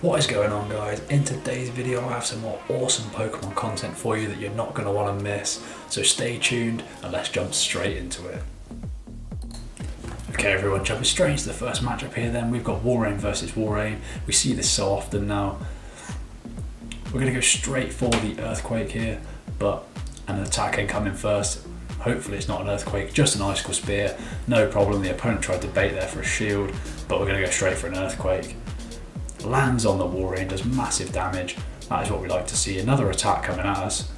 What is going on, guys? In today's video I have some more awesome Pokemon content for you that you're not going to want to miss, so stay tuned and let's jump straight into it. Okay everyone, jumping straight into the first matchup here then, we've got Walrein versus Walrein. We see this so often now. We're going to go straight for the Earthquake here, but an attack incoming first. Hopefully it's not an Earthquake, just an Icicle Spear, no problem. The opponent tried to bait there for a shield, but we're going to go straight for an Earthquake. Lands on the Walrein, does massive damage. That is what we like to see. Another attack coming at us.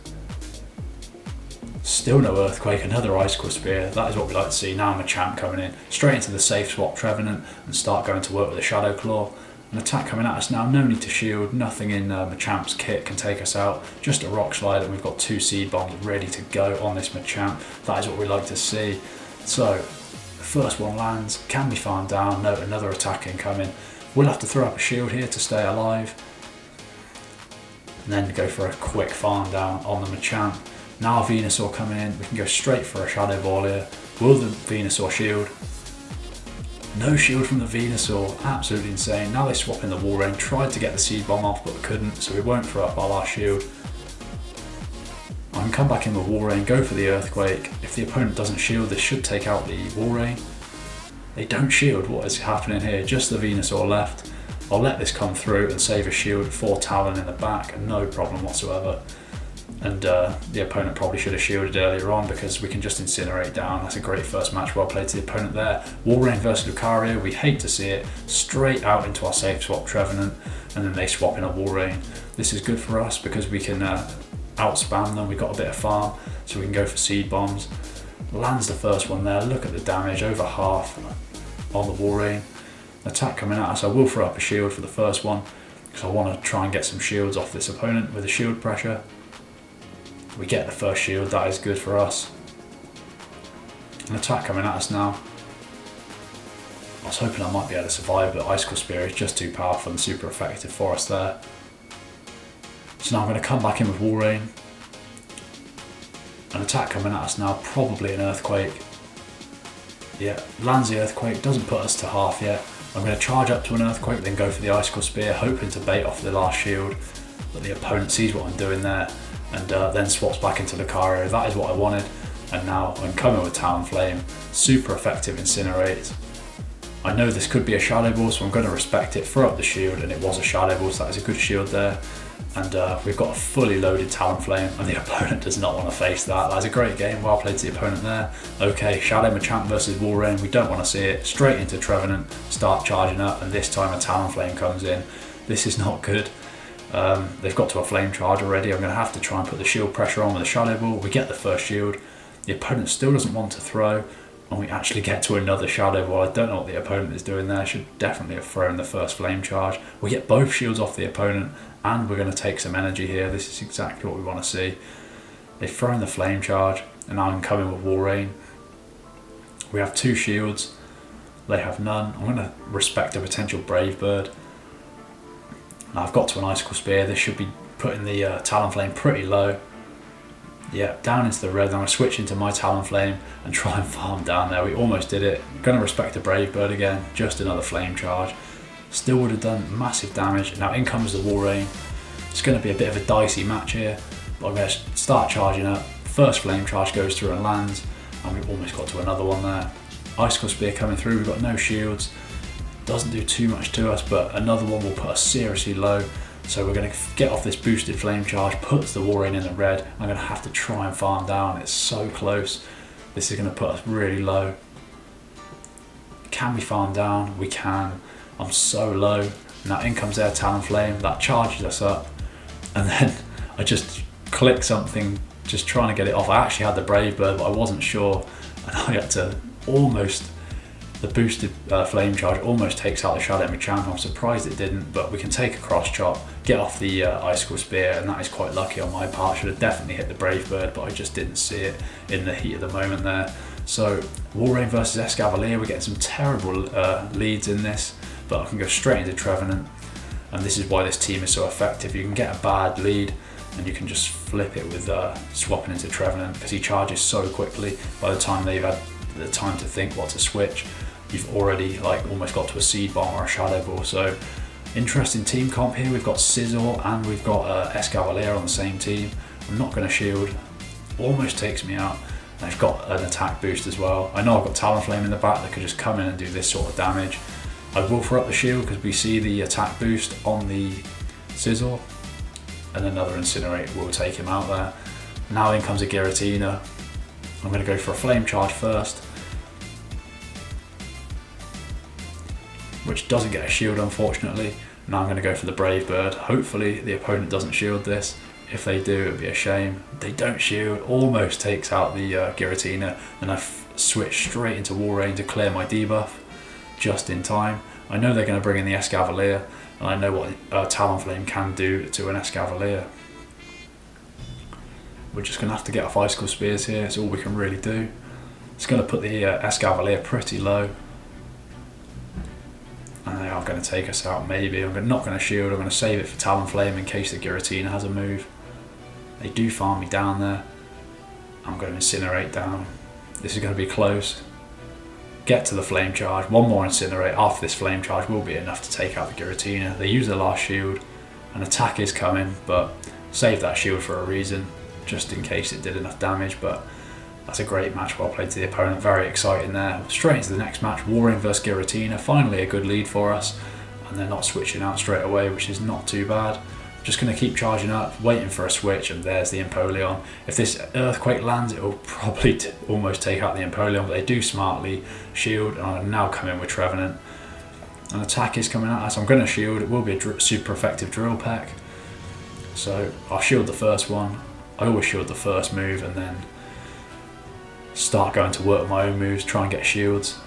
Still no Earthquake, another Icicle Spear. That is what we like to see. Now Machamp coming in. Straight into the safe swap Trevenant and start going to work with the Shadow Claw. An attack coming at us now, no need to shield. Nothing in Machamp's kit can take us out. Just a Rock Slide and we've got 2 Seed Bombs ready to go on this Machamp. That is what we like to see. So, the first one lands. Can be farmed down. No, another attack incoming. We'll have to throw up a shield here to stay alive. And then go for a quick farm down on the Machamp. Now Venusaur coming in, we can go straight for a Shadow Ball here. Will the Venusaur shield? No shield from the Venusaur, absolutely insane. Now they swap in the Walrein, tried to get the Seed Bomb off but couldn't, so we won't throw up our last shield. I can come back in with Walrein, go for the Earthquake. If the opponent doesn't shield, this should take out the Walrein. They don't shield. What is happening here? Just the Venusaur left. I'll let this come through and save a shield for Talon in the back, no problem whatsoever. And the opponent probably should have shielded earlier on because we can just incinerate down. That's a great first match, well played to the opponent there. Walrein versus Lucario, we hate to see it. Straight out into our safe swap Trevenant, and then they swap in a Walrein. This is good for us because we can outspam them. We've got a bit of farm, so we can go for Seed Bombs. Lands the first one there, look at the damage, over half on the Walrein. Attack coming at us, I will throw up a shield for the first one because I want to try and get some shields off this opponent with the shield pressure. We get the first shield, that is good for us. An attack coming at us now. I was hoping I might be able to survive, but Icicle Spear is just too powerful and super effective for us there. So now I'm going to come back in with Walrein. An attack coming at us now, probably an Earthquake. Yeah, lands the Earthquake, doesn't put us to half yet. I'm going to charge up to an Earthquake, then go for the Icicle Spear, hoping to bait off the last shield. But the opponent sees what I'm doing there and then swaps back into Lucario. That is what I wanted. And now I'm coming with Talonflame, super effective Incinerate. I know this could be a Shadow Ball, so I'm going to respect it, throw up the shield, and it was a Shadow Ball, so that is a good shield there. And we've got a fully loaded Talonflame, and the opponent does not want to face that. That's a great game, well played to the opponent there. Okay, Shadow Machamp versus Walrein, we don't want to see it. Straight into Trevenant, start charging up, and this time a Talonflame comes in. This is not good. They've got to a Flame Charge already. I'm going to have to try and put the shield pressure on with a Shadow Ball. We get the first shield. The opponent still doesn't want to throw, and we actually get to another Shadow Ball. I don't know what the opponent is doing there. Should definitely have thrown the first Flame Charge. We get both shields off the opponent, and we're going to take some energy here. This is exactly what we want to see. They've thrown the Flame Charge, and now I'm coming with Walrein. We have 2 shields. They have none. I'm going to respect a potential Brave Bird. Now I've got to an Icicle Spear. This should be putting the Talonflame pretty low. Yeah, down into the red. I'm going to switch into my Talonflame and try and farm down there. We almost did it. I'm going to respect a Brave Bird again. Just another Flame Charge. Still would have done massive damage. Now in comes the Walrein. It's going to be a bit of a dicey match here, but I'm going to start charging up. First Flame Charge goes through and lands, and we almost got to another one there. Icicle Spear coming through. We've got no shields. Doesn't do too much to us, but another one will put us seriously low. So we're going to get off this boosted Flame Charge, puts the Walrein in the red. I'm going to have to try and farm down. It's so close. This is going to put us really low. Can we farm down? We can. I'm so low. Now in comes their Talonflame. That charges us up. And then I just click something, just trying to get it off. I actually had the Brave Bird, but I wasn't sure. And I had to almost... The boosted Flame Charge almost takes out the Shadow Machamp. I'm surprised it didn't, but we can take a Cross Chop, get off the Icicle Spear, and that is quite lucky on my part. Should have definitely hit the Brave Bird, but I just didn't see it in the heat of the moment there. So Walrein versus Escavalier, we're getting some terrible leads in this, but I can go straight into Trevenant, and this is why this team is so effective. You can get a bad lead, and you can just flip it with swapping into Trevenant, because he charges so quickly. By the time they've had the time to think what to switch, you've already like almost got to a Seed Bomb or a Shadow Ball. So Interesting team comp here. We've got Scizor and we've got Escavalier on the same team. I'm not going to shield. Almost takes me out. They've got an attack boost as well. I know I've got Talonflame in the back that could just come in and do this sort of damage. I will throw up the shield because we see the attack boost on the Scizor, and another Incinerate will take him out there. Now in comes a Giratina. I'm going to go for a Flame Charge first, which doesn't get a shield unfortunately. Now I'm going to go for the Brave Bird. Hopefully the opponent doesn't shield this. If they do, it would be a shame. They don't shield, almost takes out the Giratina, and I switch straight into Walrein to clear my debuff just in time. I know they're going to bring in the Escavalier, and I know what Talonflame can do to an Escavalier. We're just going to have to get off Icicle Spears here, it's all we can really do. It's going to put the Escavalier pretty low. And they are going to take us out maybe. I'm not going to shield, I'm going to save it for Talonflame in case the Giratina has a move. They do farm me down there. I'm going to Incinerate down. This is going to be close. Get to the Flame Charge. One more Incinerate after this Flame Charge will be enough to take out the Giratina. They use the last shield. An attack is coming, but save that shield for a reason, just in case it did enough damage. But that's a great match, well played to the opponent. Very exciting there. Straight into the next match, Walrein vs Giratina. Finally a good lead for us, and they're not switching out straight away, which is not too bad. Just going to keep charging up, waiting for a switch, and there's the Empoleon. If this Earthquake lands, it will probably almost take out the Empoleon, but they do smartly shield, and I'm now coming with Trevenant. An attack is coming at us. I'm going to shield. It will be a super effective Drill Peck. So I'll shield the first one. I always shield the first move and then start going to work my own moves, try and get shields.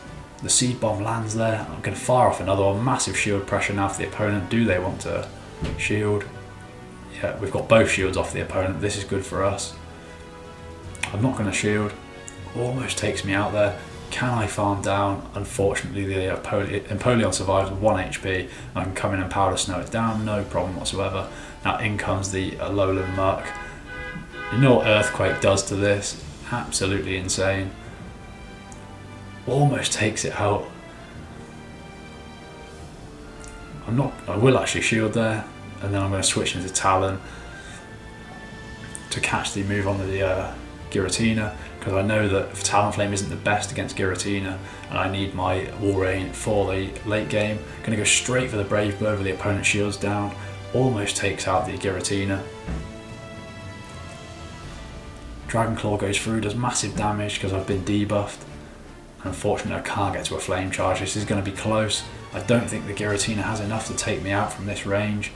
The Seed Bomb lands there. I'm going to fire off another one. Massive shield pressure now for the opponent. Do they want to shield? Yeah, we've got both shields off the opponent. This is good for us. I'm not going to shield. Almost takes me out there. Can I farm down? Unfortunately, the Empoleon survives with 1 HP. I can come in and Powder Snow it down, no problem whatsoever. Now in comes the Alolan Murk. You know what Earthquake does to this? Absolutely insane. Almost takes it out. I will actually shield there, and then I'm going to switch into Talon to catch the move on the Giratina, because I know that Talonflame isn't the best against Giratina, and I need my Walrein for the late game. Going to go straight for the Brave Bird with the opponent shields down. Almost takes out the Giratina. Dragon Claw goes through, does massive damage because I've been debuffed. Unfortunately, I can't get to a Flame Charge. This is going to be close. I don't think the Giratina has enough to take me out from this range.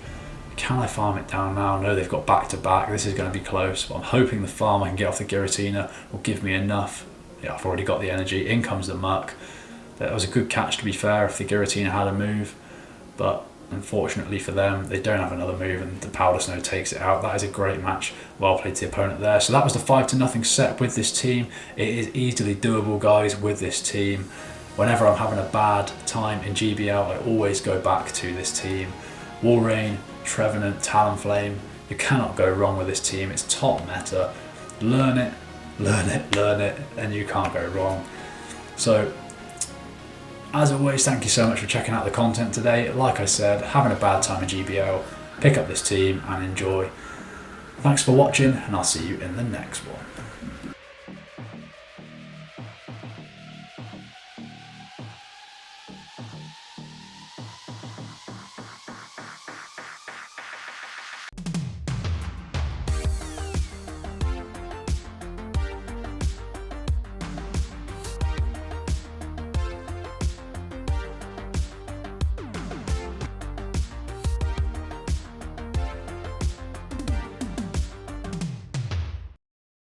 Can I farm it down now? No, they've got back to back. This is going to be close. But I'm hoping the farm I can get off the Giratina will give me enough. Yeah, I've already got the energy. In comes the Muck. That was a good catch, to be fair, if the Giratina had a move. But unfortunately for them, they don't have another move, and the Powder Snow takes it out. That is a great match. Well played to the opponent there. So that was the 5-0 set with this team. It is easily doable, guys, with this team. Whenever I'm having a bad time in GBL, I always go back to this team. Walrein, Trevenant, Talonflame. You cannot go wrong with this team. It's top meta. Learn it, learn it, learn it, and you can't go wrong. So, as always, thank you so much for checking out the content today. Like I said, having a bad time in GBL, pick up this team and enjoy. Thanks for watching, and I'll see you in the next one.